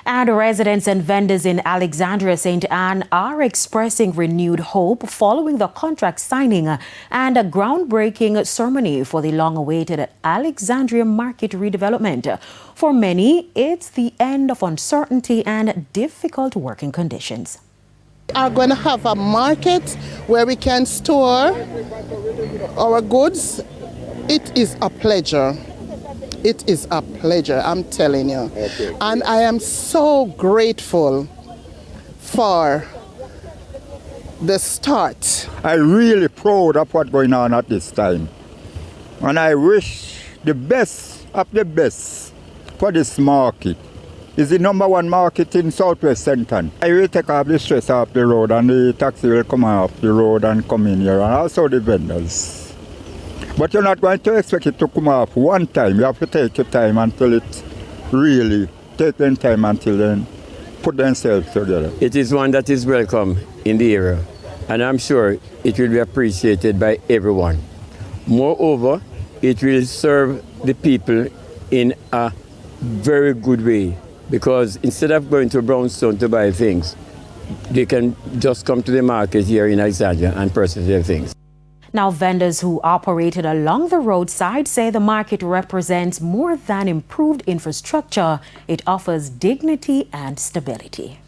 And residents and vendors in Alexandria, St. Anne are expressing renewed hope following the contract signing and a groundbreaking ceremony for the long-awaited Alexandria market redevelopment. For many, it's the end of uncertainty and difficult working conditions. We are going to have a market where we can store our goods. It is a pleasure. It is a pleasure, I'm telling you. Okay. And I am so grateful for the start. I'm really proud of what's going on at this time. And I wish the best of the best for this market. It's the #1 market in Southwest St. Anne. I will take off the stress off the road and the taxi will come off the road and come in here, and also the vendors. But you're not going to expect it to come off one time. You have to take your time until it really take them time until then put themselves together. It is one that is welcome in the area, and I'm sure it will be appreciated by everyone. Moreover, it will serve the people in a very good way, because instead of going to Brownstone to buy things, they can just come to the market here in Alexandria and purchase their things. Now, vendors who operated along the roadside say the market represents more than improved infrastructure. It offers dignity and stability.